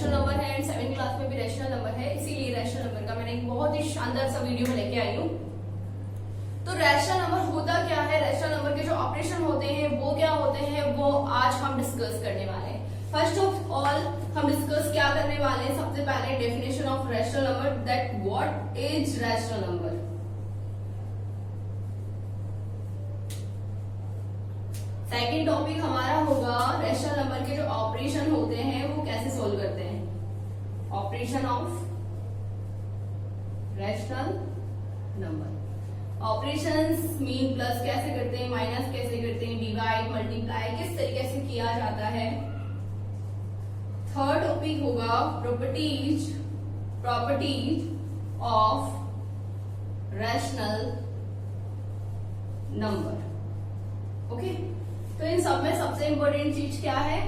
Rational number है and 7th class में भी रैशनल नंबर है, इसीलिए रैशनल नंबर का मैंने एक बहुत ही शानदार सा वीडियो में लेके आई हूँ। तो रैशनल नंबर होता क्या है, रैशनल नंबर के जो ऑपरेशन होते हैं वो क्या होते हैं, वो आज हम डिस्कस करने वाले हैं। फर्स्ट ऑफ ऑल हम डिस्कस क्या करने वाले हैं, सबसे पहले definition of rational number, that what is rational number. Second topic हमारा होगा रैशनल नंबर के जो ऑपरेशन होते हैं वो कैसे सोल्व करते हैं, operation of rational number. Operations mean plus कैसे करते हैं, माइनस कैसे करते हैं, डिवाइड मल्टीप्लाई किस तरीके से किया जाता है। थर्ड टॉपिक होगा properties of rational number. Okay, तो इन सब में सबसे इंपॉर्टेंट चीज क्या है,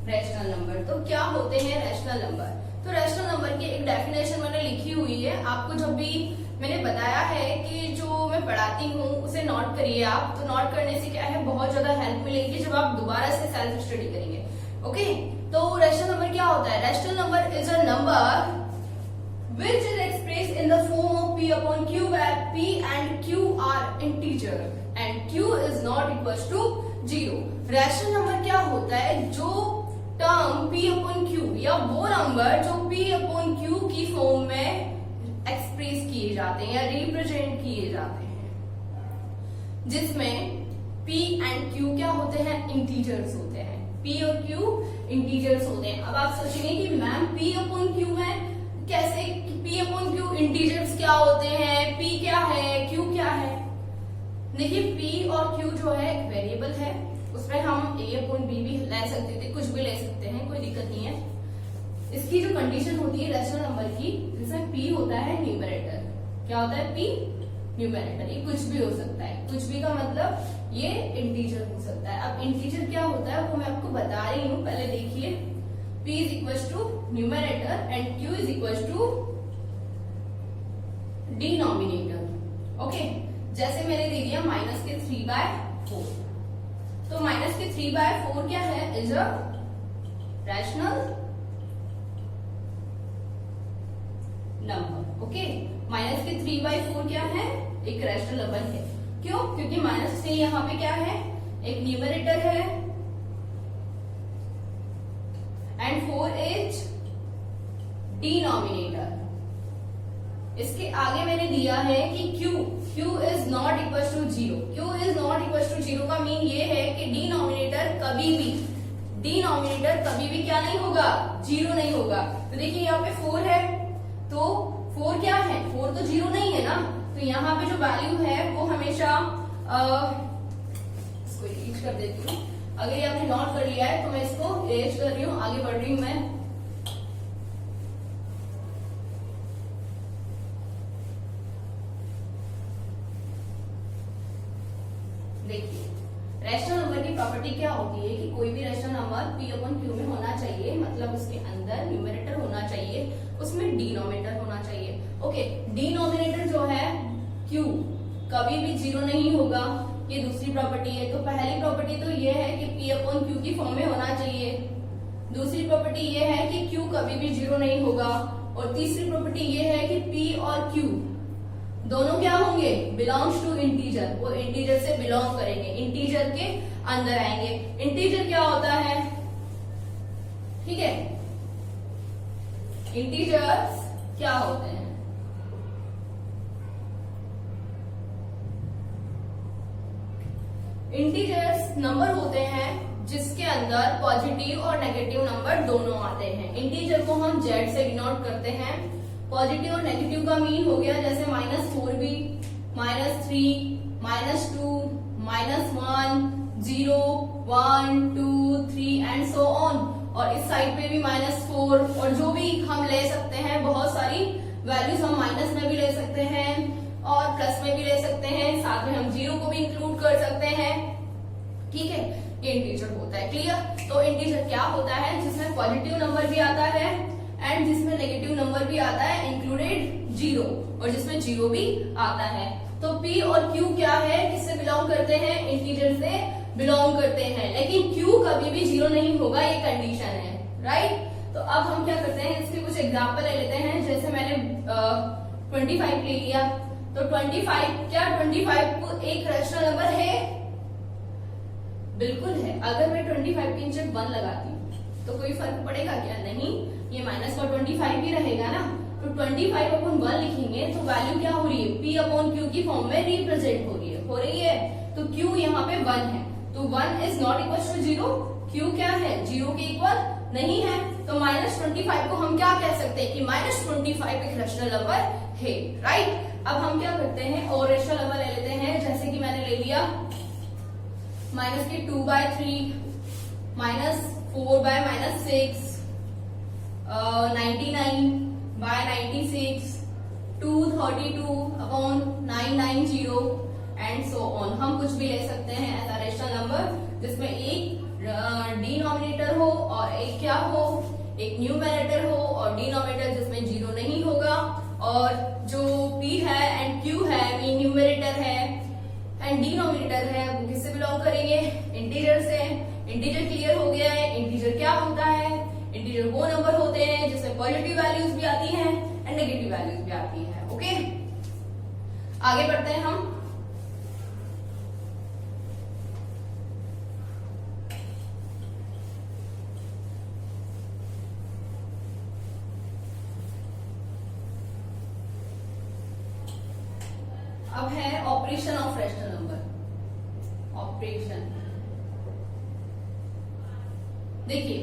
रैशनल नंबर। तो क्या होते हैं रैशनल नंबर, तो रैशनल नंबर की एक डेफिनेशन मैंने लिखी हुई है, आपको जब भी मैंने बताया है कि जो मैं पढ़ाती हूँ उसे नोट करिए आप, तो नोट करने से क्या है बहुत ज्यादा हेल्प मिलेगी जब आप दोबारा से सेल्फ स्टडी करेंगे। ओके, तो रैशनल नंबर क्या होता है, rational number is a number which is expressed in the form of p upon q where p and q are integer and q is not equals to 0। Rational number क्या होता है, जो term p upon q या वो number जो p upon q की form में express किए जाते हैं या रिप्रेजेंट किए जाते हैं, जिसमें p and q क्या होते हैं, इंटीजर्स होते हैं। p और q इंटीजर्स होते हैं। अब आप सोचेंगे कि मैम p upon q है, कैसे p upon q इंटीजर्स क्या होते हैं, p क्या है, q क्या है। देखिए p और q जो है एक वेरिएबल है, उसमें हम a upon b भी ले सकते थे, कुछ भी ले सकते हैं, कोई दिक्कत नहीं है। इसकी जो कंडीशन होती है रैशनल नंबर की, जिसमें p होता है न्यूमरेटर, क्या होता है p न्यूमरेटर, ये कुछ भी हो सकता है, कुछ भी का मतलब ये इंटीजर हो सकता है। अब इंटीजर क्या होता है वो मैं आपको बता रही हूँ, पहले देखिए p is equals to numerator and q is equals to denominator। Okay, जैसे मैंने दे दिया माइनस के 3/4, तो माइनस के 3/4 क्या है, is a rational number. Okay, minus के 3/4 क्या है, एक रैशनल नंबर है। क्यों, क्योंकि माइनस 3 यहाँ पे क्या है, एक न्यूमरेटर है एंड 4 इज डिनोमिनेटर। इसके आगे मैंने दिया है कि q is not equal to 0। q is not equal to 0 का मीन ये है कि डिनोमिनेटर कभी भी क्या नहीं होगा, 0 नहीं होगा। तो देखिए यहाँ पे 4 है, तो 4 क्या है, 4 तो 0 नहीं है ना, तो यहाँ पे जो वैल्यू है वो हमेशा इसको इरेज कर देती हूँ। अगर ये आपने नोट कर लिया है तो मैं इसको इरेज कर रही हूँ, आगे बढ़ रही हूँ मैं। देखिए रैशनल नंबर की प्रॉपर्टी क्या होती है कि कोई भी rational number p upon q में होना चाहिए, मतलब उसके अंदर न्यूमरेटर होना चाहिए, उसमें डिनोमिनेटर होना चाहिए। ओके, डिनोमिनेटर जो है q कभी भी 0 नहीं होगा, ये दूसरी प्रॉपर्टी है। तो पहली प्रॉपर्टी तो ये है कि p upon q की फॉर्म में होना चाहिए, दूसरी प्रॉपर्टी ये है कि q कभी भी 0 नहीं होगा, और तीसरी प्रॉपर्टी ये है कि p और q दोनों क्या होंगे, बिलोंग्स टू इंटीजर, वो इंटीजर से बिलोंग करेंगे, इंटीजर के अंदर आएंगे। इंटीजर क्या होता है, ठीक है, इंटीजर्स क्या होते हैं, इंटीजर्स नंबर होते हैं जिसके अंदर पॉजिटिव और नेगेटिव नंबर दोनों आते हैं। इंटीजर को हम z से डिनोट करते हैं। पॉजिटिव और नेगेटिव का मीन हो गया जैसे -4b, -3, -2, -1, 0, 1, 2, 3 एंड सो ऑन। और इस साइड पे भी -4, और जो भी हम ले सकते हैं, बहुत सारी वैल्यूज हम माइनस में भी ले सकते हैं और प्लस में भी ले सकते हैं, साथ में हम 0 को भी इंक्लूड कर सकते हैं। ठीक है, ये इंटीजर होता है। क्लियर, तो इंटीजर क्या होता है, जिसमें पॉजिटिव नंबर भी आता है एंड जिसमें नेगेटिव नंबर भी आता है इंक्लूडेड 0, और जिसमें 0 भी आता है। तो p और q क्या है, किससे बिलोंग करते हैं, इंटीजर से बिलोंग करते हैं, लेकिन q कभी भी 0 नहीं होगा, ये कंडीशन है, राइट। तो अब हम क्या करते हैं, इसके कुछ एग्जाम्पल ले लेते हैं। जैसे मैंने 25 ले लिया, तो 25 क्या 25 एक रैशनल नंबर है? बिल्कुल है। अगर मैं 25 के नीचे 1 लगाती हूँ तो कोई फर्क पड़ेगा क्या? नहीं, ये माइनस का 25 ही रहेगा ना। तो 25 अपॉन 1 लिखेंगे तो वैल्यू क्या हो रही है? P अपॉन Q की फॉर्म में रिप्रेजेंट हो रही है। तो Q यहाँ पे 1 है, तो 1 is not equal to 0। Q क्या है? 0 के इक्वल नहीं है। तो -25 को हम क्या कह सकते हैं कि -25 एक रैशनल नंबर है, राइट। अब हम क्या करते हैं और रैशनल नंबर ले लेते हैं। जैसे कि मैंने ले लिया -2/3, -4/-6, 99/96, 232/990 एंड सो ऑन। हम कुछ भी ले सकते हैं ऐसा रैशनल नंबर जिसमें एक डिनोमिनेटर हो और एक क्या हो, एक न्यूमरेटर हो, और डिनोमिनेटर जिसमें 0 नहीं होगा, और जो P है एंड Q है, मीन न्यूमरेटर है एंड डिनोमिनेटर है, वो किससे बिलोंग करेंगे? इंटीजर से। इंटीजर क्लियर हो गया है। इंटीजर क्या होता है? इंटीजर वो नंबर होते हैं जिसमें पॉजिटिव वैल्यूज भी आती हैं एंड नेगेटिव वैल्यूज भी आती हैं। ओके, आगे बढ़ते हैं हम। अब है operation of rational number. Operation देखिए,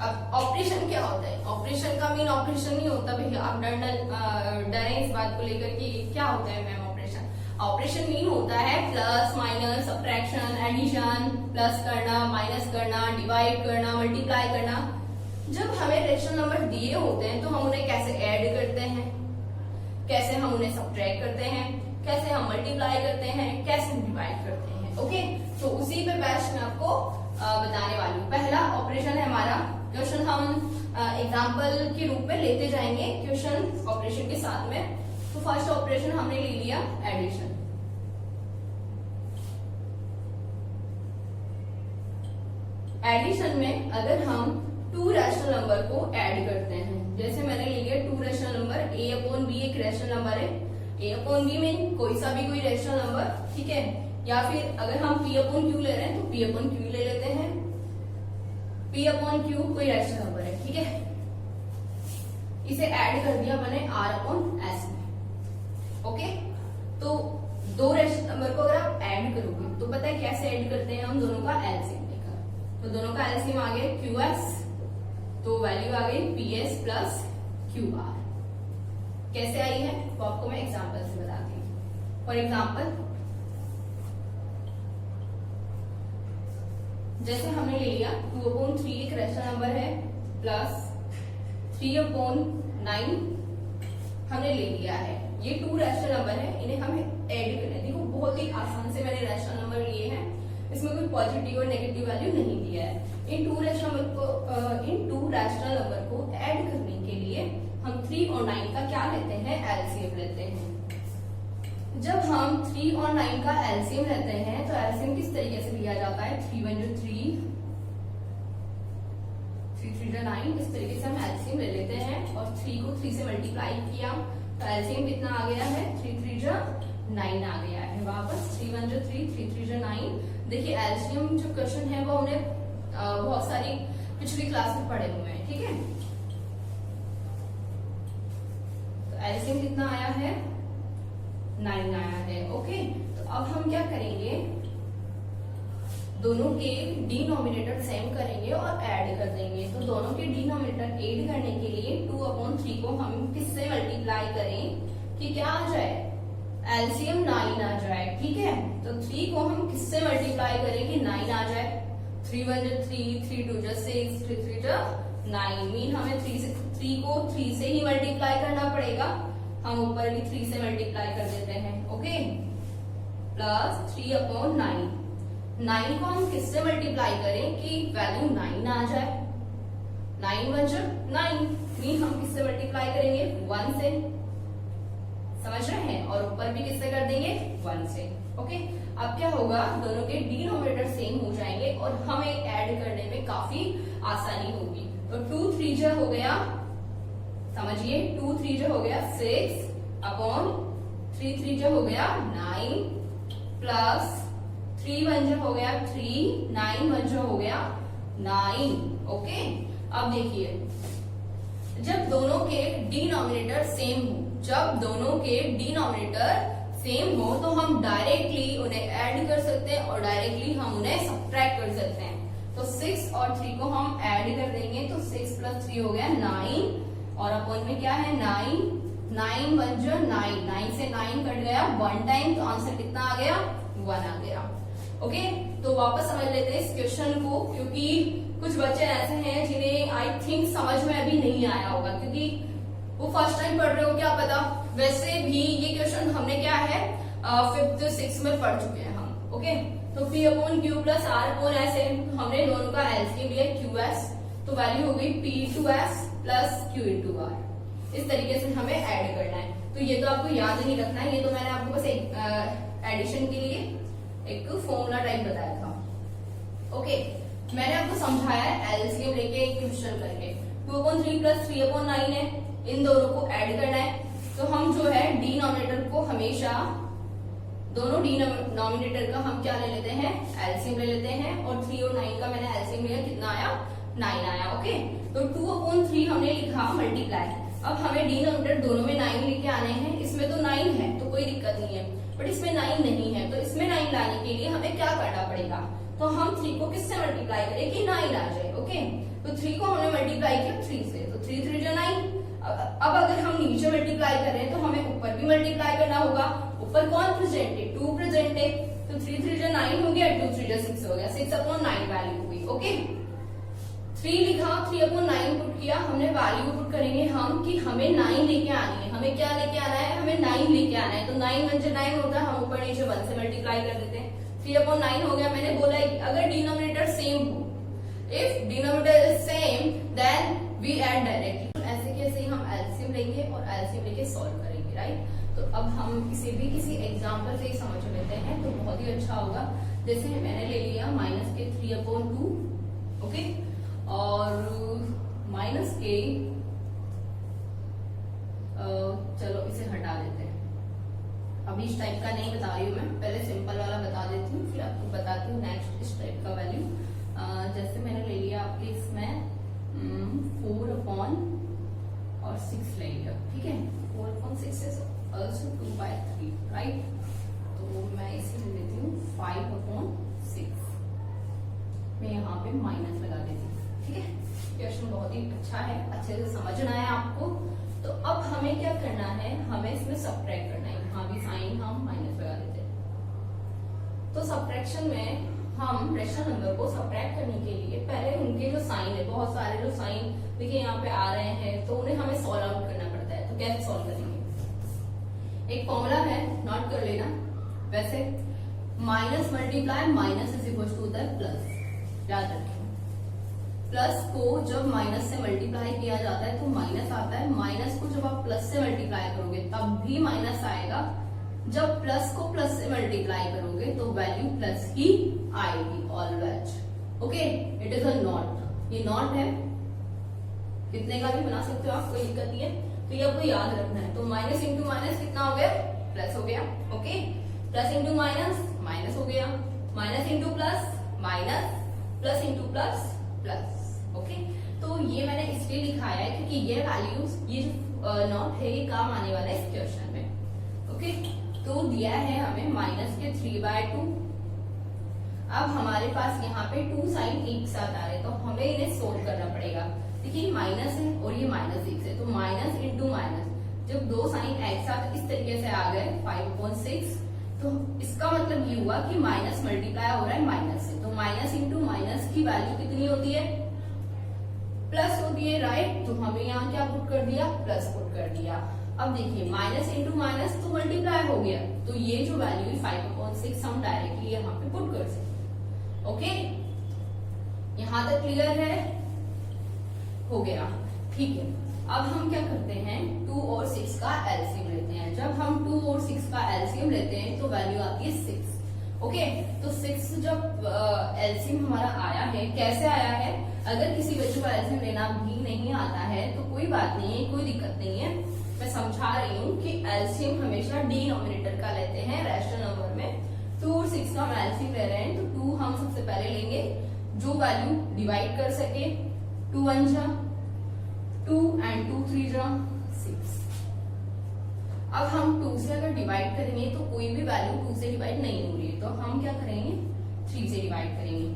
अब ऑपरेशन क्या होता है? ऑपरेशन का मीन ऑपरेशन नहीं होता भैया, आप डरे इस बात को लेकर कि क्या होता है मैम ऑपरेशन। ऑपरेशन मीन होता है plus minus, subtraction, addition, plus करना, माइनस करना, डिवाइड करना, मल्टीप्लाई करना। जब हमें रैशनल नंबर दिए होते हैं तो हम उन्हें कैसे ऐड करते हैं, कैसे हम उन्हें सब्ट्रैक्ट करते हैं, कैसे हम मल्टीप्लाई करते हैं, कैसे हम डिवाइड करते हैं। ओके, तो उसी पे बैच में आपको बताने वाली हूँ। पहला ऑपरेशन है हमारा, क्वेश्चन हम एग्जाम्पल के रूप में लेते जाएंगे क्वेश्चन ऑपरेशन के साथ में। तो फर्स्ट ऑपरेशन हमने ले लिया एडिशन। एडिशन में अगर हम 2 रैशनल नंबर को ऐड करते हैं, जैसे मैंने ले लिया 2 rational number, A upon B एक रैशनल नंबर है। A अपॉन B में कोई सा भी कोई रैशनल नंबर, ठीक है। या फिर अगर हम P अपॉन Q ले रहे हैं तो P अपॉन Q ले लेते हैं। P अपॉन Q कोई रैशनल नंबर है, ठीक है। इसे ऐड कर दिया मैंने R अपॉन S में। ओके, तो 2 रैशनल नंबर को अगर आप ऐड करोगे तो पता है कैसे ऐड करते हैं हम? दोनों का एलसीएम लेकर। तो दोनों का एलसीएम आ गया QS, तो वैल्यू आ गई PS प्लस QR। कैसे आई है वो आपको मैं एग्जाम्पल से बताती हूँ। फॉर एग्जाम्पल, जैसे हमने ले लिया 2/3 एक रैशनल नंबर है, प्लस 3/9 हमने ले लिया है। ये 2 रैशनल नंबर है, इन्हें हमें ऐड करना है। देखो बहुत ही आसान से मैंने रैशनल नंबर लिए हैं, इसमें कोई पॉजिटिव और नेगेटिव वैल्यू नहीं दिया है। इन 2 रैशनल नंबर को ऐड करने के लिए हम 3 और 9 का क्या लेते हैं? एलसीएम लेते हैं। जब हम 3 और 9 का एलसीएम लेते हैं तो एलसीएम किस तरीके से लिया जाता है? 3 1 जो 3, 3 3 जो 9, इस तरीके से हम एलसीएम ले लेते हैं और 3 को 3 से मल्टीप्लाई किया तो एलसीएम कितना आ गया है? 3 3 जो 9 आ गया है वापस। 3 1 जो 3, 3 3 जो 9। देखिए एलसीएम जो क्वेश्चन है वो हमने बहुत सारी पिछली क्लास में पढ़े हुए हैं, ठीक है। तो एलसीएम कितना आया है? 9 आया है। ओके, तो अब हम क्या करेंगे? दोनों के डिनोमिनेटर सेम करेंगे और ऐड कर देंगे। तो दोनों के डिनोमिनेटर ऐड करने के लिए 2/3 को हम किससे मल्टीप्लाई करें कि क्या आ जाए? एलसीएम 9 आ जाए, ठीक है। तो 3 को हम किससे मल्टीप्लाई करें कि 9 आ जाए? 3 1 जो 3, 3 2 जो 6, 3 3 जो 9। मीन हमें 3 को 3 से ही मल्टीप्लाई करना पड़ेगा। हम ऊपर भी 3 से मल्टीप्लाई कर देते हैं। Okay, plus 3/9। 9 को हम किससे मल्टीप्लाई करें कि वैल्यू 9 आ जाए? 9 1 जो 9, मीन हम किससे मल्टीप्लाई करेंगे? 1 से। समझ रहे हैं? और ऊपर भी किससे कर देंगे? 1 से। ओके, अब क्या होगा? दोनों के डिनोमिनेटर सेम हो जाएंगे और हमें ऐड करने में काफी आसानी होगी। तो 2 3 जो हो गया, समझिए 2 3 जो हो गया 6 अपॉन 3 3 जो हो गया 9 प्लस 3 1 जो हो गया 3 9 1 जो हो गया 9। ओके, अब देखिए जब दोनों के डिनोमिनेटर सेम हो, जब दोनों के डिनोमिनेटर सेम हो तो हम डायरेक्टली उन्हें ऐड कर सकते हैं और डायरेक्टली हम उन्हें सबट्रैक्ट कर सकते हैं। तो 6 और 3 को हम ऐड कर देंगे तो 6 प्लस 3 हो गया 9 और अपॉन में क्या है 9 9 1 जो 9 9 से 9 कट गया 1 टाइम, तो आंसर कितना आ गया 1 आ गया। ओके, तो वापस समझ लेते हैं इस क्वेश्चन को, क्योंकि कुछ बच्चे ऐसे हैं जिन्हें आई थिंक समझ में अभी नहीं आया होगा, क्योंकि वो फर्स्ट टाइम पढ़ रहे हो, क्या पता। वैसे भी ये क्वेश्चन हमने क्या है 5th 6th में पढ़ चुके हैं हम। ओके, तो P upon Q plus R upon S है, हमने दोनों का एलसीएम लिया QS, तो वैल्यू हो गई P to S plus Q into R। इस तरीके से हमें ऐड करना है, तो ये तो आपको याद नहीं रखना है, ये तो मैंने आपको बस एक एडिशन के लिए एक फॉर्मूला टाइप बताया था। ओके, मैंने आपको समझाया है एलसीएम लेके एक क्वेश्चन करके। 2 अपॉन 3 प्लस 3 अपॉन 9 है, इन दोनों को ऐड करना है। तो हम जो है डिनोमिनेटर को हमेशा, दोनों डिनोमिनेटर का हम क्या ले लेते हैं एलसीएम ले लेते हैं, और 3 और 9 का मैंने एलसीएम लिया, कितना आया 9 आया। ओके, तो 2 अपॉन 3 हमने लिखा मल्टीप्लाई, अब हमें डिनोमिनेटर दोनों में 9 लेके आने हैं। इसमें तो 9 है तो कोई दिक्कत नहीं है, बट इसमें 9 नहीं है, तो इसमें 9 लाने के लिए हमें क्या करना पड़ेगा, तो हम 3 को किससे मल्टीप्लाई करें कि 9 आ जाए। ओके, तो 3 को हमने मल्टीप्लाई किया 3 से, तो 3 3 जो 9। अब अगर हम नीचे मल्टीप्लाई करें तो हमें ऊपर भी मल्टीप्लाई करना होगा। ऊपर कौन प्रेजेंट है 2 प्रेजेंट है, तो 3 3 जो 9 हो गया, 2 3 जो 6 हो गया, 6 अपॉन 9 वैल्यू हुई। ओके, 3 लिखा, 3 अपॉन 9 पुट किया, हमने वैल्यू पुट करेंगे हम कि हमें 9 लेके आनी है। हमें क्या लेके आना है, हमें 9 लेके आना है, तो 9 1 जो 9 होता है, हम ऊपर नीचे 1 से मल्टीप्लाई कर देते हैं। 3 अपॉन 9 हो गया। मैंने बोला है अगर डिनोमिनेटर सेम हो, if denominator is same then we add directly. ऐसे कैसे हम एलसीएम लेंगे और एलसीएम लेके सॉल्व करेंगे, राइट। तो अब हम किसी एग्जांपल से ही समझ लेते हैं तो बहुत ही अच्छा होगा। जैसे मैंने ले लिया माइनस के 3 अपॉन 2, ओके, और माइनस के चलो इसे हटा देते हैं, अभी इस टाइप का नहीं बता रही हूँ मैं, पहले सिंपल वाला बता देती हूँ, फिर आपको बताती हूँ नेक्स्ट इस टाइप का वैल्यू। जैसे मैंने ले लिया आपके इसमें 4 अपॉन और 6 ले लिया, ठीक है। 4 अपॉन 6 इज आल्सो 2/3, राइट। तो मैं इसे ले लेती हूँ 5 अपॉन 6, मैं यहाँ पे माइनस लगा देती हूँ, ठीक है। क्वेश्चन बहुत ही अच्छा है, अच्छे से समझना है आपको। तो अब हमें क्या करना है, हमें इसमें सबट्रैक्ट करना है, यहाँ भी साइन हम माइनस लगा देते हैं। तो सबट्रैक्शन में हम रेशनल नंबर को सबट्रैक्ट करने के लिए पहले उनके जो साइन है, बहुत सारे जो साइन देखिए यहाँ पे आ रहे हैं, तो उन्हें हमें सॉल्व आउट करना पड़ता है। तो कैसे सॉल्व करेंगे, एक फॉर्मूला है, नोट कर लेना। वैसे minus multiply minus is equal to the plus, याद रखें। प्लस को जब माइनस से मल्टीप्लाई किया जाता है तो माइनस आता है, माइनस को जब आप प्लस से मल्टीप्लाई करोगे तब भी माइनस आएगा, जब प्लस को प्लस से मल्टीप्लाई करोगे तो वैल्यू प्लस ही आएगी always. Okay, it is a not, ये नॉट है, कितने का भी बना सकते हो आप, कोई दिक्कत नहीं है। तो ये आपको याद रखना है। तो माइनस इंटू माइनस कितना हो गया, प्लस हो गया। Okay, plus into minus minus हो गया, minus into plus minus, plus into plus plus. Okay, तो ये मैंने इसलिए लिखाया है क्योंकि ये वैल्यूज, ये जो नॉट है, ये काम आने वाला है इस क्वेश्चन में। ओके, तो दिया है हमें माइनस के 3/2। अब हमारे पास यहाँ पे 2 साइन एक साथ आ रहे हैं, तो हमें इन्हें सोल्व करना पड़ेगा। देखिए माइनस है और ये माइनस x है, तो माइनस इंटू माइनस, जब 2 साइन एक साथ इस तरीके से आ गए 5/6, तो इसका मतलब ये हुआ कि माइनस मल्टीप्लाई हो रहा है माइनस से, तो माइनस इंटू माइनस की वैल्यू कितनी होती है, प्लस होती है, राइट। तो हमें यहाँ क्या पुट कर दिया, प्लस पुट कर दिया। अब देखिए माइनस इंटू माइनस तो मल्टीप्लाई हो गया, तो ये जो वैल्यू है 5/6 हम डायरेक्टली यहाँ पे पुट कर सकते। ओके, यहां तक क्लियर है, हो गया, ठीक है। अब हम क्या करते हैं, 2 और 6 का एलसीएम लेते हैं। जब हम 2 और 6 का एलसीएम लेते हैं तो वैल्यू आती है 6। ओके, तो 6 जब एलसीएम हमारा आया है, कैसे आया है, अगर किसी बच्चे को एलसीएम लेना भी नहीं आता है तो कोई बात नहीं है, कोई दिक्कत नहीं है। मैं समझा रही हूँ कि एलसीएम हमेशा डिनोमिनेटर का लेते हैं रैशनल नंबर में। 2 और 6 का हम एलसीएम ले रहे हैं तो 2 हम सबसे पहले लेंगे जो वैल्यू डिवाइड कर सके। 2 1 जा 2 एंड 2 3 जा 6। अब हम 2 से अगर डिवाइड करेंगे तो कोई भी वैल्यू 2 से डिवाइड नहीं हो रही है, तो हम क्या करेंगे 3 से डिवाइड करेंगे।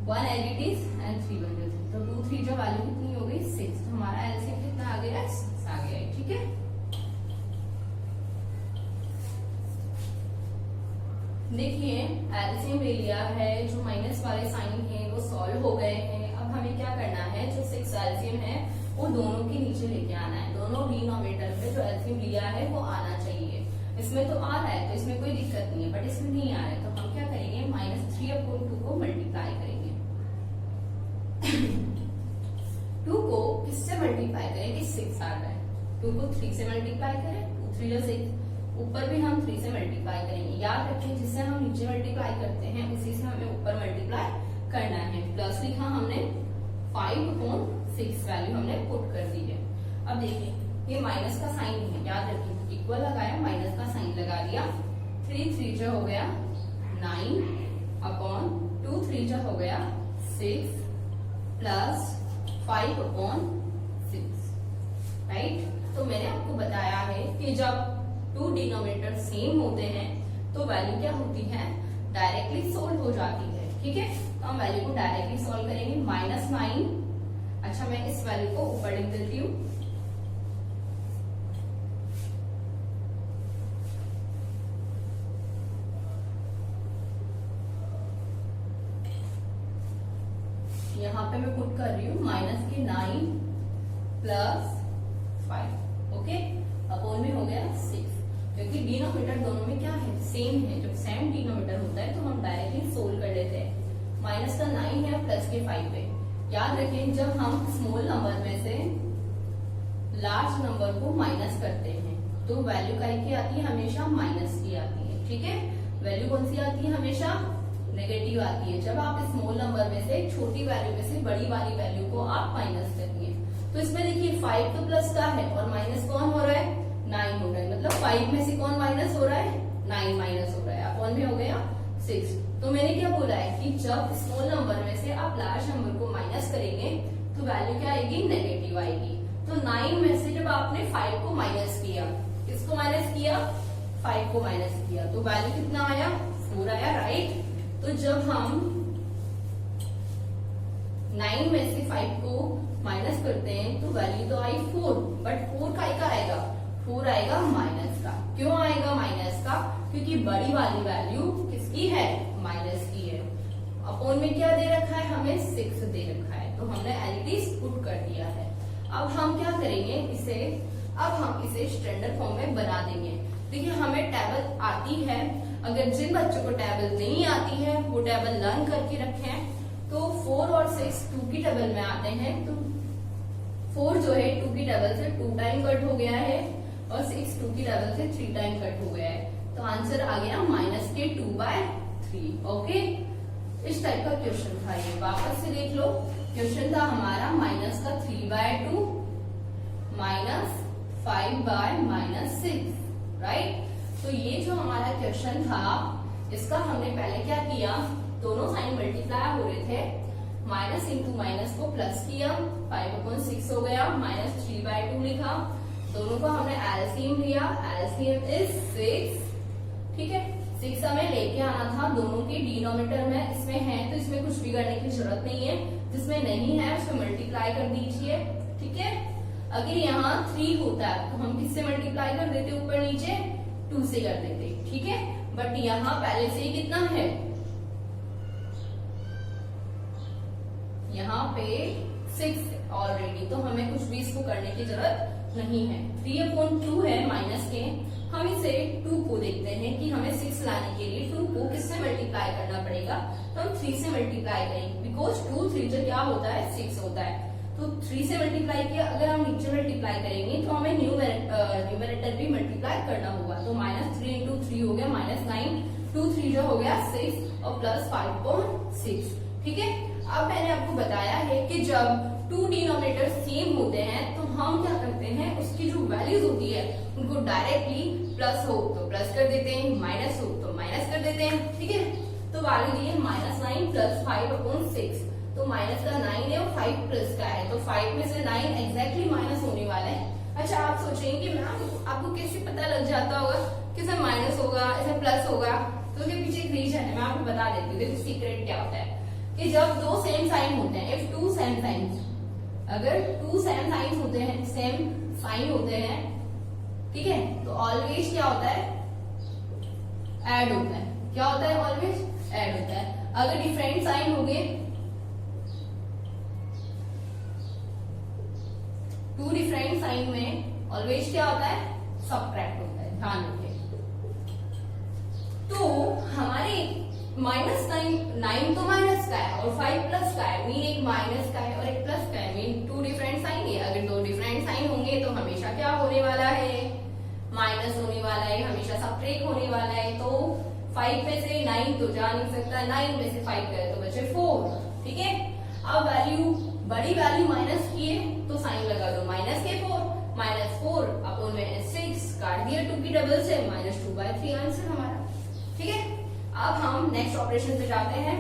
1 एज इट इज एंड 3 1 3, तो 2 3 जो वैल्यू कितनी हो गई 6, तो हमारा एलसीएम कितना आ गया 6 आ गया है। ठीक है, देखिए एलसीएम ले लिया है, जो माइनस वाले साइन है वो सॉल्व हो गए हैं। अब हमें क्या करना है, जो 6 एलसीएम है वो दोनों के नीचे लेके आना है, दोनों डिनोमिनेटर पे जो एलसीएम लिया है वो आना चाहिए। इसमें तो आ रहा है तो इसमें कोई दिक्कत नहीं है, बट इसमें नहीं आ रहा है तो हम क्या करेंगे -3/2 को मल्टीप्लाई करेंगे। 2 को किससे मल्टीप्लाई करें कि 6 आ रहा है, 2 को 3 से मल्टीप्लाई करें, 2 3 जा 6, ऊपर भी हम 3 से मल्टीप्लाई करेंगे। याद रखें जिससे हम नीचे मल्टीप्लाई करते हैं उसी से हमें ऊपर मल्टीप्लाई करना है। प्लस लिखा हमने 5/6 वैल्यू हमने पुट कर दी है। अब देखिए ये माइनस का साइन है, याद रखिए इक्वल लगाया माइनस का साइन लगा दिया। 3 3 जा हो गया 9/2, 3 जा हो गया 6 प्लस 5/6, राइट। तो मैंने आपको बताया है कि जब 2 डिनोमिनेटर सेम होते हैं तो वैल्यू क्या होती है, डायरेक्टली सोल्व हो जाती है। ठीक है, तो हम वैल्यू को डायरेक्टली सोल्व करेंगे। -9, अच्छा मैं इस वैल्यू को ऊपर लिख देती हूँ, यहाँ पे मैं पुट कर रही हूँ -9 प्लस 5, ओके, अपॉन में हो गया 6, क्योंकि डिनोमिनेटर दोनों में क्या है सेम है। जब सेम डिनोमिनेटर होता है तो हम डायरेक्टली सोल्व कर लेते हैं। माइनस का 9 है प्लस के 5 है। याद रखें जब हम स्मॉल नंबर में से लार्ज नंबर को माइनस करते हैं तो वैल्यू क्या आती है, हमेशा माइनस की आती है। ठीक है, वैल्यू कौन सी आती है, हमेशा नेगेटिव आती है। जब आप स्मॉल नंबर में से छोटी वैल्यू में से बड़ी वाली वैल्यू को आप माइनस करिए, तो इसमें देखिए 5 तो प्लस का है और माइनस कौन हो रहा है, 9 हो रहा है, मतलब 5 में से कौन माइनस हो रहा है, 9 माइनस हो रहा है, अपॉन में हो गया 6। तो मैंने क्या बोला है कि जब स्मॉल नंबर में से आप लार्ज नंबर को माइनस करेंगे तो वैल्यू क्या आएगी, नेगेटिव आएगी। तो 9 में से जब आपने 5 को माइनस किया, किसको माइनस किया, 5 को माइनस किया, तो वैल्यू कितना आया, 4 आया, राइट। तो जब हम 9 में से 5 को माइनस करते हैं तो वैल्यू तो आई 4, बट 4 का आएगा, 4 आएगा माइनस का। क्यों आएगा माइनस का, क्योंकि बड़ी वाली वैल्यू किसकी है, माइनस की है। अपॉन में क्या दे रखा है, हमें 6 दे रखा है, तो हमने एलईडी पुट कर दिया है। अब हम क्या करेंगे इसे, अब हम इसे स्टैंडर्ड फॉर्म में बना देंगे। देखिए हमें टेबल आती है, अगर जिन बच्चों को टेबल नहीं आती है वो टेबल लर्न करके रखें। तो 4 और 6 2 की टेबल में आते हैं, तो 4 जो है 2 की टेबल से 2 टाइम कट हो गया है और 6 2 की टेबल से 3 टाइम कट हो गया है, तो आंसर आ गया -2/3। ओके, इस टाइप का क्वेश्चन था ये, वापस से देख लो। क्वेश्चन था हमारा -3/2 -5/6, राइट। तो ये जो हमारा क्वेश्चन था इसका हमने पहले क्या किया, दोनों साइन मल्टीप्लाई हो रहे थे, माइनस इंटू माइनस को प्लस किया, 5/6 हो गया, -3/2 लिखा, दोनों को हमने एलसीएम लिया, एलसीएम इज 6। ठीक है, 6 हमें लेके आना था, दोनों के डिनोमिनेटर में इसमें है तो इसमें कुछ भी करने की जरूरत नहीं है, जिसमें नहीं है उसमें मल्टीप्लाई कर दीजिए। ठीक है, अगर यहाँ 3 होता है तो हम किससे मल्टीप्लाई कर देते, ऊपर नीचे 2 से कर देते। ठीक है, बट यहाँ पहले से ही कितना है, यहाँ पे 6 ऑलरेडी, तो हमें कुछ भी इसको करने की जरूरत नहीं है। 3/2 है माइनस के, हम इसे 2 को देखते हैं कि हमें 6 लाने के लिए 2 को किससे मल्टीप्लाई करना पड़ेगा, तो हम 3 से मल्टीप्लाई करेंगे, बिकॉज 2 3 जो क्या होता है 6 होता है, तो 3 से मल्टीप्लाई किया। अगर हम नीचे मल्टीप्लाई करेंगे तो हमें न्यूमरेटर भी मल्टीप्लाई करना होगा, तो -3 × 3 हो गया -9, 2 3 जो हो गया 6 और प्लस 5.6। ठीक है, अब मैंने आपको बताया है कि जब 2 डिनोमिनेटर सेम होते हैं तो हम क्या करते हैं, उसकी जो वैल्यूज होती है उनको डायरेक्टली प्लस हो तो प्लस कर देते हैं, माइनस हो तो माइनस कर देते हैं। ठीक है, तो वैल्यू दी है -9 प्लस 5/6, तो माइनस का 9 है और 5 प्लस का है, तो 5 में से 9 एग्जैक्टली माइनस होने वाला है। अच्छा, आप सोचेंगे कि मैम आपको कैसे पता लग जाता होगा कि इसमें माइनस होगा इसमें प्लस होगा, तो उसके पीछे एक रीजन है, मैं आपको बता देती हूँ। देखो सीक्रेट क्या होता है कि जब दो सेम साइन होते हैं, इफ टू सेम साइंस, अगर 2 सेम साइंस होते हैं, सेम साइन होते हैं, ठीक है, तो ऑलवेज क्या होता है, ऐड होता है। क्या होता है, ऑलवेज ऐड होता है। अगर डिफरेंट साइन हो गए, 2 डिफरेंट साइन में ऑलवेज क्या होता है, सबट्रैक्ट होता है, ध्यान रखिए। तो हमारे -9 तो माइनस का है और 5 प्लस का है, मीन एक माइनस का है और एक प्लस का है, मीन 2 डिफरेंट साइन है। अगर 2 डिफरेंट साइन होंगे तो हमेशा क्या होने वाला है, माइनस होने वाला है, हमेशा सबट्रैक्ट होने वाला है। तो 5 में से 9 तो जा नहीं सकता, 9 में से 5 गए तो बचे 4। ठीक है, अब वैल्यू बड़ी वैल्यू माइनस की है तो साइन लगा दो, माइनस के 4, -4 अपॉन में 6 काट दिया 2 की डबल से, -2/3 आंसर हमारा। ठीक है, अब हम नेक्स्ट ऑपरेशन पे जाते हैं।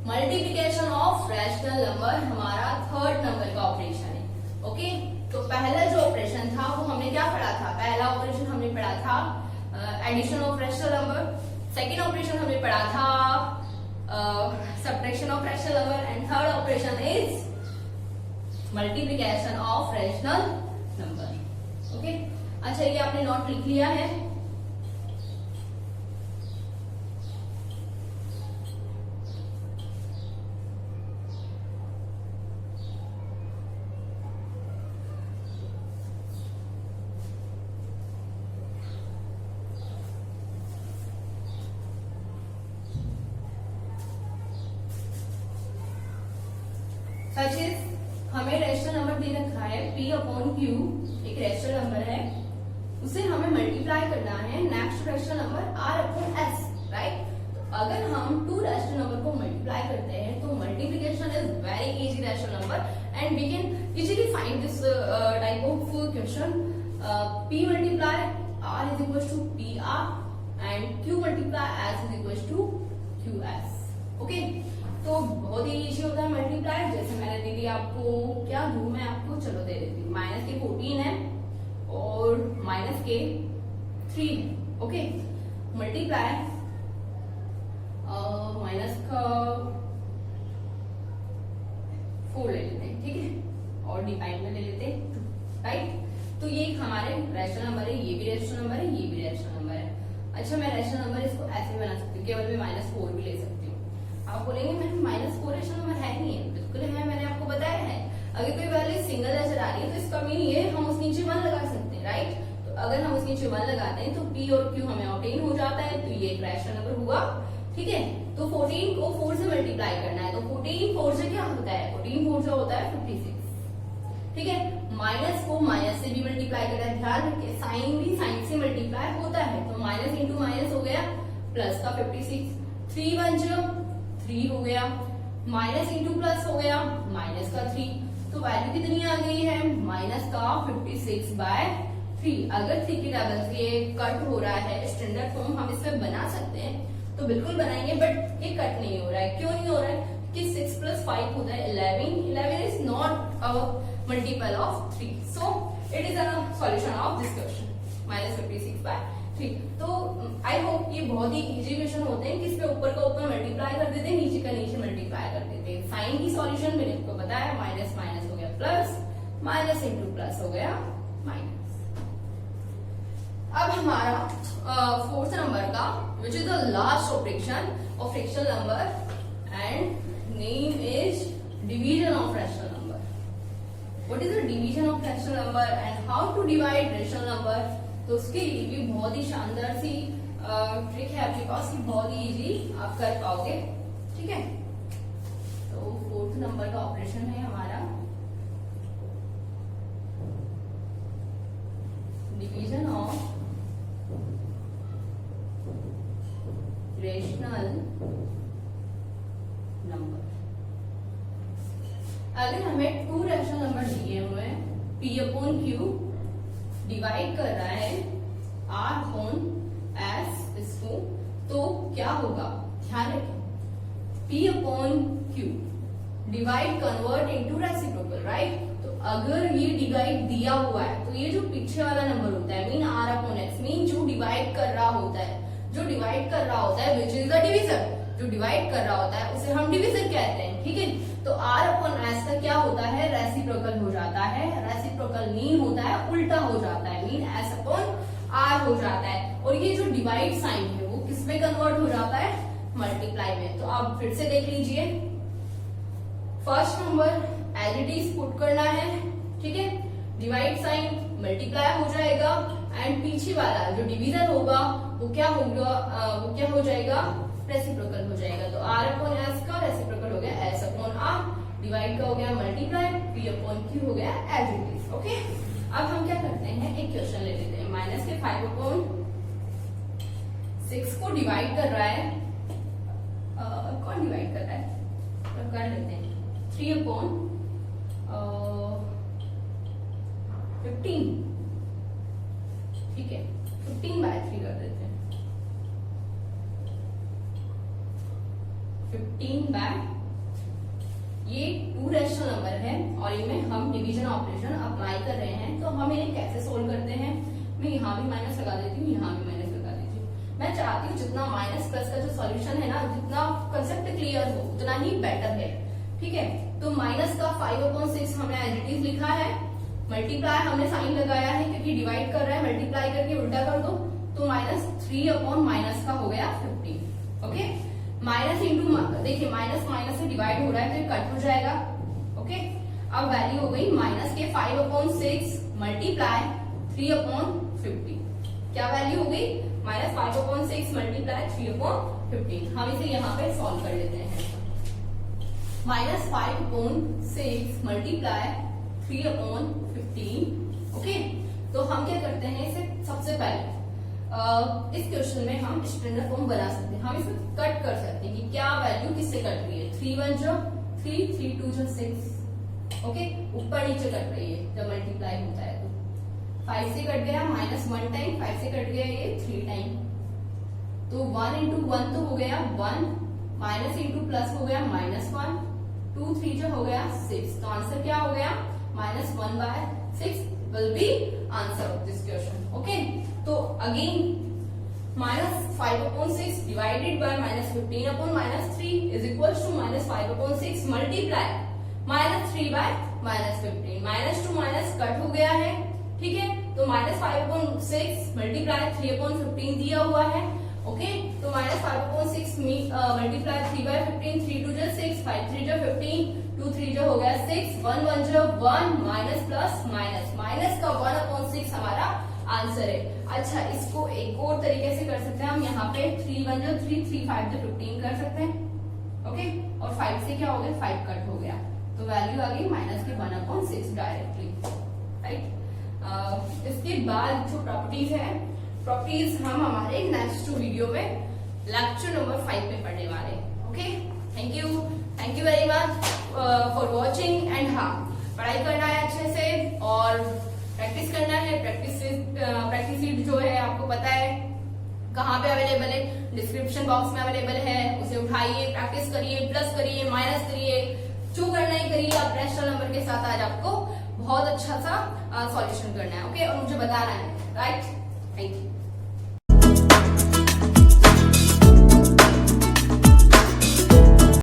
मल्टीप्लिकेशन ऑफ रैशनल नंबर हमारा 3rd नंबर का ऑपरेशन है। ओके, तो पहला जो ऑपरेशन था वो हमने क्या पढ़ा था, पहला ऑपरेशन हमने पढ़ा था addition of rational number, second operation हमने पढ़ा था subtraction of rational number, and third operation is multiplication of rational number. Okay, अच्छा ये आपने नोट लिख लिया है। सच इज हमें रैशनल नंबर दे रखा है P/Q, एक रैशनल नंबर है, उसे हमें मल्टीप्लाई करना है next rational number R/S, right. तो अगर हम 2 रैशनल नंबर को मल्टीप्लाई करते हैं तो multiplication is very easy rational number and we can easily find this type of question. P multiply R is equal to PR एंड Q multiply S is equal to QS। Okay, तो बहुत ही easy होता है multiply. जैसे मैंने दे दिया आपको, क्या दूं मैं आपको, चलो दे देती हूँ, -14 है और -3 है। ओके, मल्टीप्लाई माइनस का 4 ले लेते हैं, ठीक है, और डिवाइड में ले लेते हैं 2, राइट। तो ये हमारे रैशनल नंबर है, ये भी रैशनल नंबर है, ये भी रैशनल नंबर है। अच्छा, मैं रैशनल नंबर इसको ऐसे बना सकती हूँ, केवल मैं -4 भी ले सकती हूँ। आप बोलेंगे मैंने -4 रैशनल नंबर है नहीं है, बिल्कुल है, मैंने आपको बताया है। अगर कोई वैल्यू सिंगल नजर आ रही है तो इसका मीन ये हम उस नीचे 1 लगा सकते हैं, राइट। तो अगर हम उस नीचे 1 लगाते हैं तो P और Q हमें ऑब्टेन हो जाता है, तो ये एक रैशनल नंबर हुआ। ठीक है, तो 14 को 4 से मल्टीप्लाई करना है, तो 14 4 से क्या होता है, 14 4 से होता है 56। ठीक है, माइनस को माइनस से भी मल्टीप्लाई करना है, ध्यान रखिए साइन भी साइन से मल्टीप्लाई होता है, तो माइनस इंटू माइनस हो गया प्लस का 56, 3 1 3 हो गया, माइनस इंटू प्लस हो गया माइनस का 3, तो वैल्यू कितनी आ गई है, माइनस का 56/3। अगर 3 की डबल से ये कट हो रहा है, स्टैंडर्ड फॉर्म हम इसमें बना सकते हैं तो बिल्कुल बनाएंगे, बट ये कट नहीं हो रहा है। क्यों नहीं हो रहा है, कि 6 + 5 होता है 11, 11 is not a multiple of 3, so it is a solution of this question, -56/3। तो आई होप ये बहुत ही इजी क्वेश्चन होते हैं, किस पे ऊपर का ऊपर मल्टीप्लाई कर देते हैं, नीचे का नीचे मल्टीप्लाई कर देते हैं। साइन की सॉल्यूशन मैंने आपको बताया, माइनस माइनस हो गया प्लस, माइनस इंटू प्लस हो गया माइनस। अब हमारा 4th नंबर का which is the last operation of fractional number and name is division of rational number. What is the division of rational number and how to divide rational number, तो उसके लिए भी बहुत ही शानदार सी trick है आपके पास, कि बहुत ही इजी आप कर पाओगे। ठीक है, तो 4th नंबर का ऑपरेशन है हमारा डिवीजन ऑफ रेशनल नंबर। अगर हमें 2 रैशनल नंबर दिए हुए हैं, P अपॉन Q डिवाइड कर रहा है R अपॉन S इसको, तो क्या होगा, ध्यान रखें, P upon Q divide convert into reciprocal, right. तो अगर ये डिवाइड दिया हुआ है तो ये जो पीछे वाला नंबर होता है mean R upon S, mean जो डिवाइड कर रहा होता है, जो डिवाइड कर रहा होता है विच इज द डिविजर, जो डिवाइड कर रहा होता है उसे हम डिविजर कहते हैं, ठीक है। तो R अपॉन S का क्या होता है, रेसिप्रोकल हो जाता है। रेसिप्रोकल मीन होता है उल्टा हो जाता है, मीन S अपॉन R हो जाता है। और ये जो डिवाइड साइन है वो किस में कन्वर्ट हो जाता है, मल्टीप्लाई में। तो आप फिर से देख लीजिए, first number as it is put करना है, ठीक है, डिवाइड साइन मल्टीप्लाई हो जाएगा, एंड पीछे वाला जो डिवीजन होगा वो क्या होगा, वो क्या हो जाएगा, रेसिप्रोकल हो जाएगा। तो R अपॉन S का रेसिप्रोकल हो गया S अपॉन R, डिवाइड का हो गया मल्टीप्लाई, P अपॉन Q हो गया एज इट इज, ओके। अब हम क्या करते हैं, एक क्वेश्चन ले लेते हैं, माइनस के 5 अपॉन 6 को डिवाइड कर रहा है, कौन डिवाइड कर रहा है, तो कर लेते हैं 3 अपॉन 15, ठीक है, 15 बाय 3 कर देते हैं, 15 बाय, ये 2 रैशनल नंबर है और इनमें हम डिवीजन ऑपरेशन अप्लाई कर रहे हैं। तो हम इन्हें कैसे सोल्व करते हैं, मैं यहाँ भी माइनस लगा देती हूँ, यहाँ भी माइनस लगा देती हूँ। मैं चाहती हूँ जितना माइनस प्लस का जो सॉल्यूशन है ना, जितना कंसेप्ट क्लियर हो उतना ही बेटर है, ठीक है। तो माइनस का 5 अपॉन 6 हमने एज इट इज लिखा है, मल्टीप्लाई हमने साइन लगाया है क्योंकि डिवाइड कर रहा है, मल्टीप्लाई करके उल्टा कर दो, तो माइनस 3 अपॉन माइनस का हो गया 15, ओके। माइनस इंटू, देखिए माइनस माइनस से डिवाइड हो रहा है तो ये कट हो जाएगा, ओके। अब वैल्यू हो गई माइनस के 5 अपॉन 6 मल्टीप्लाई 3 अपॉन 50, क्या वैल्यू हो गई, माइनस 5 अपॉन 6 मल्टीप्लाई 3 अपॉन 15। हम इसे यहाँ पे सॉल्व कर लेते हैं, minus 5 upon 6 multiply 3 upon 15, okay. तो हम क्या करते हैं, इसे सबसे पहले इस क्वेश्चन में हम स्टैंडर्ड फॉर्म बना सकते हैं, हम इसे कट कर सकते हैं कि क्या वैल्यू किससे कट रही है, 3 1 जो 3, 3 2 जो 6, ओके, ऊपर नीचे कट रही है जब मल्टीप्लाई होता है तो 5 से कट गया, माइनस 1 टाइम, 5 से कट गया ये 3 टाइम, तो 1 इंटू 1 तो हो गया 1, माइनस इंटू प्लस हो गया माइनस 1, 2 3 जो हो गया 6, तो आंसर क्या हो गया, minus 1 by 6 will be answer of this question, okay। तो again minus 5 upon 6 divided by minus 15 upon minus 3 is equal to minus 5 upon 6 multiply minus 3 by minus 15, minus to minus cut हो गया है, ठीक है। तो माइनस 5 अपॉन 6 मल्टीप्लाई 3 अपॉन 15 दिया हुआ है, ओके। तो माइनस 5 अपॉन 6 मल्टीप्लाई 3 बाय 15, 3 2 जो 6, 5 3 जो 15, 2 3 जो हो गया 6, 1 1 जो 1, माइनस प्लस माइनस, माइनस का 1 अपॉन 6 हमारा आंसर है। अच्छा, इसको एक और तरीके से कर सकते हैं हम, यहाँ पे 3 1 जो 3, 3 5 जो 15 कर सकते हैं, ओके। और 5 से क्या हो गया, 5 कट हो गया, तो वैल्यू आ गई माइनस के 1 अपॉन 6 डायरेक्टली, राइट। इसके बाद जो प्रॉपर्टीज है, प्रॉपर्टीज हम हमारे नेक्स्ट वीडियो में लेक्चर नंबर 5 में पढ़ने वाले हैं, okay. Thank you very much for watching, and हाँ, पढ़ाई करना है अच्छे से और प्रैक्टिस करना है। प्रैक्टिस शीट जो है आपको पता है कहाँ पे अवेलेबल है, डिस्क्रिप्शन बॉक्स में अवेलेबल है, उसे उठाइए, प्रैक्टिस करिए, प्लस करिए, माइनस करिए, जो करना ही करिए। आप रैशनल नंबर के साथ आज आपको बहुत अच्छा सा सॉल्यूशन करना है, ओके, और मुझे बताना है, राइट। Thank you.